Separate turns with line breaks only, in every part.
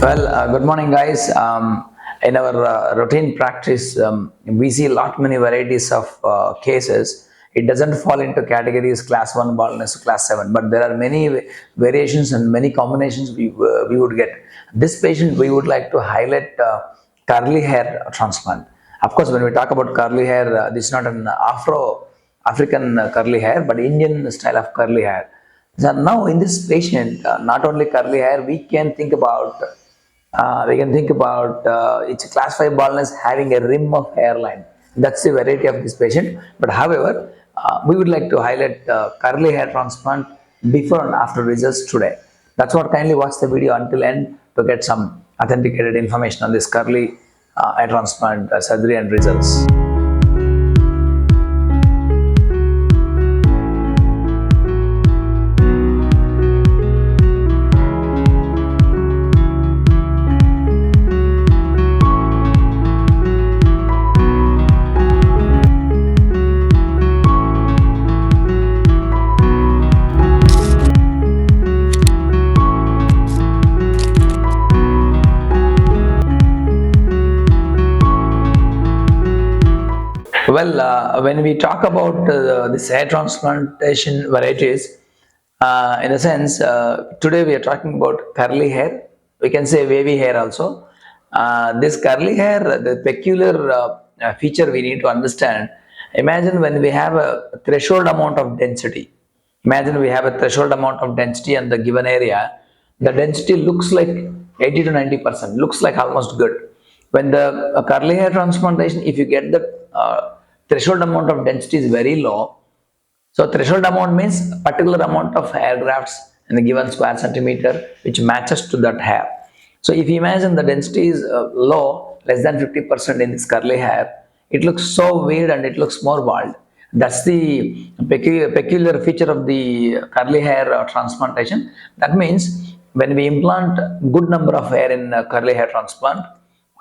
Good morning, guys. In our routine practice, we see many varieties of cases. It doesn't fall into categories class 1 baldness to class 7, but there are many variations and many combinations we would get. This patient, we would like to highlight curly hair transplant. Of course, when we talk about curly hair, this is not an African curly hair, but Indian style of curly hair. So now in this patient, not only curly hair, we can think about it's a class 5 baldness having a rim of hairline. That's the variety of this patient. But however, we would like to highlight curly hair transplant before and after results today. That's what. Kindly watch the video until end to get some authenticated information on this curly hair transplant surgery and results. When we talk about this hair transplantation varieties, in a sense, today we are talking about curly hair. We can say wavy hair also. This curly hair, the peculiar feature we need to understand. Imagine when we have a threshold amount of density. Imagine we have a threshold amount of density in the given area. The density looks like 80 to 90%, looks like almost good. When the curly hair transplantation, if you get the threshold amount of density is very low, so threshold amount means a particular amount of hair grafts in a given square centimeter which matches to that hair. So if you imagine the density is low, less than 50% in this curly hair, it looks so weird and it looks more bald. That's the peculiar feature of the curly hair transplantation. That means when we implant good number of hair in curly hair transplant,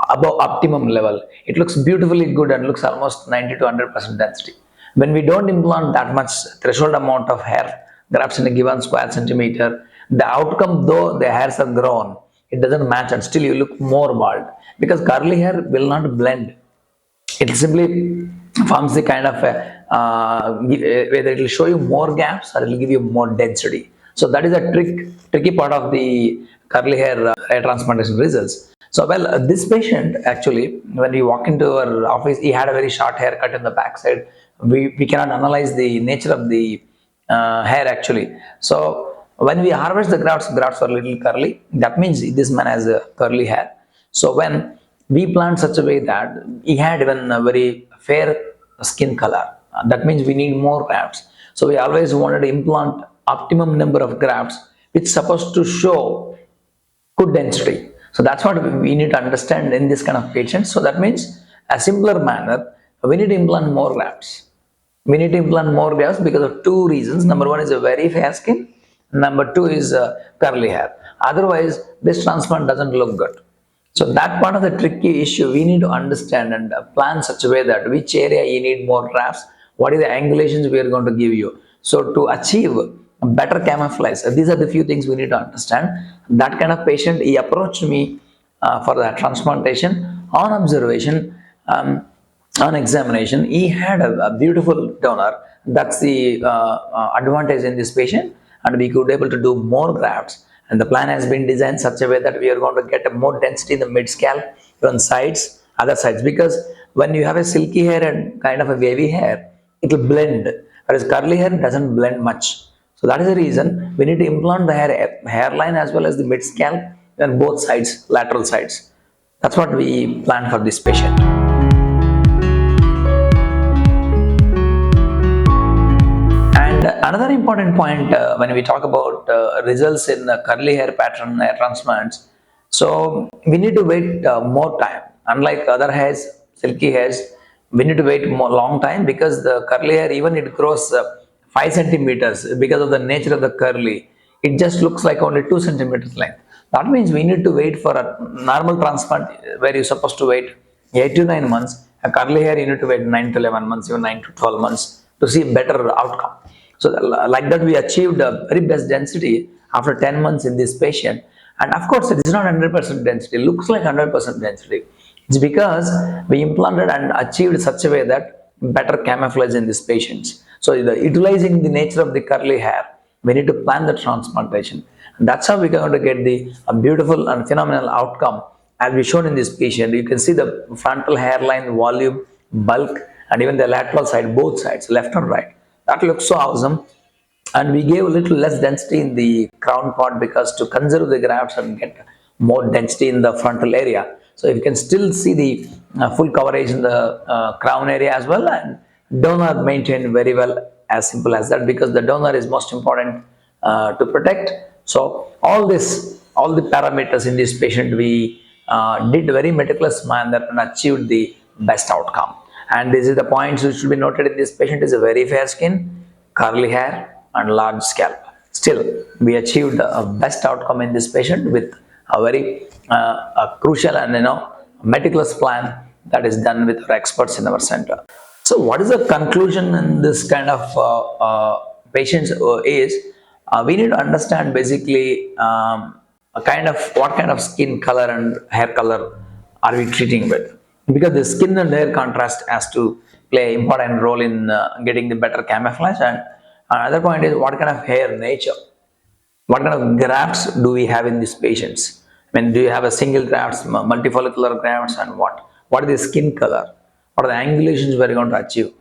above optimum level, it looks beautifully good and looks almost 90 to 100% density. When we don't implant that much threshold amount of hair grafts in a given square centimeter, the outcome, though the hairs are grown, it doesn't match and still you look more bald, because curly hair will not blend. It simply forms the kind of whether it will show you more gaps or it will give you more density. So that is a tricky part of the curly hair transplantation results. So this patient actually, when we walk into our office, he had a very short haircut in the backside. We cannot analyze the nature of the hair actually. So when we harvest the grafts are little curly. That means this man has a curly hair. So when we plant such a way that he had even a very fair skin color, that means we need more grafts. So we always wanted to implant optimum number of grafts, which is supposed to show good density. So that's what we need to understand in this kind of patients. So that means a simpler manner, we need to implant more grafts. We need to implant more grafts because of two reasons. Number one is a very fair skin. Number two is curly hair. Otherwise, this transplant doesn't look good. So that part of the tricky issue we need to understand and plan such a way that which area you need more grafts, what is the angulations we are going to give you. So to achieve better camouflage, these are the few things we need to understand. That kind of patient, he approached me for the transplantation. On observation, on examination, he had a beautiful donor. That's the advantage in this patient, and we could able to do more grafts. And the plan has been designed such a way that we are going to get a more density in the mid scalp, even sides, other sides. Because when you have a silky hair and kind of a wavy hair, it will blend, whereas curly hair doesn't blend much. So that is the reason we need to implant the hairline as well as the mid scalp and both sides, lateral sides. That's what we plan for this patient. And another important point when we talk about results in curly hair pattern hair transplants, so we need to wait more time. Unlike other hairs, silky hairs, we need to wait more long time, because the curly hair, even it grows 5 centimeters, because of the nature of the curly, it just looks like only 2 centimeters length. That means we need to wait for a normal transplant where you're supposed to wait 8 to 9 months. A curly hair, you need to wait 9 to 11 months, even 9 to 12 months to see better outcome. So like that, we achieved a very best density after 10 months in this patient. And of course, it is not 100% density. It looks like 100% density. It's because we implanted and achieved such a way that better camouflage in these patients. So, utilizing the nature of the curly hair, we need to plan the transplantation. And that's how we're going to get the beautiful and phenomenal outcome as we shown in this patient. You can see the frontal hairline volume, bulk, and even the lateral side, both sides, left and right. That looks so awesome. And we gave a little less density in the crown part because to conserve the grafts and get more density in the frontal area. So if you can still see the full coverage in the crown area as well, and donor maintained very well, as simple as that, because the donor is most important to protect. So all the parameters in this patient we did very meticulous manner and achieved the best outcome. And this is the points which should be noted in this patient: is a very fair skin, curly hair, and large scalp. Still, we achieved a best outcome in this patient with a very a crucial and meticulous plan that is done with our experts in our center. So, what is the conclusion in this kind of patients is we need to understand basically a kind of what kind of skin color and hair color are we treating with, because the skin and hair contrast has to play an important role in getting the better camouflage. And another point is what kind of hair nature, what kind of grafts do we have in these patients. I mean, do you have a single grafts, multifollicular grafts, and what is the skin color, what are the angulations we are going to achieve.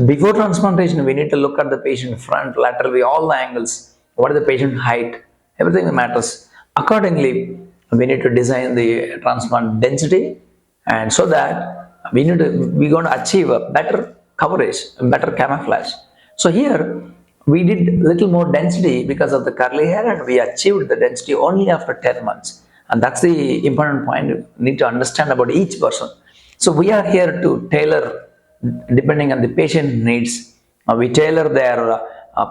Before transplantation, we need to look at the patient front, lateral view, all the angles, what is the patient height, everything matters. Accordingly, we need to design the transplant density, and so that we're going to achieve a better coverage, a better camouflage. So here we did little more density because of the curly hair, and we achieved the density only after 10 months. And that's the important point you need to understand about each person. So we are here to tailor depending on the patient needs. We tailor their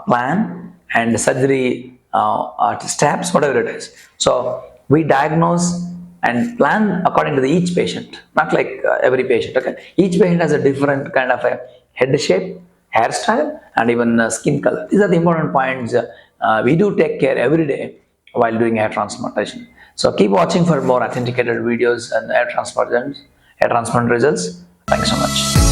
plan and surgery steps, whatever it is. So we diagnose and plan according to each patient, not like every patient. Okay, each patient has a different kind of a head shape, hairstyle, and even skin color. These are the important points we do take care every day while doing hair transplantation. So keep watching for more authenticated videos and hair transplant results. Thanks so much.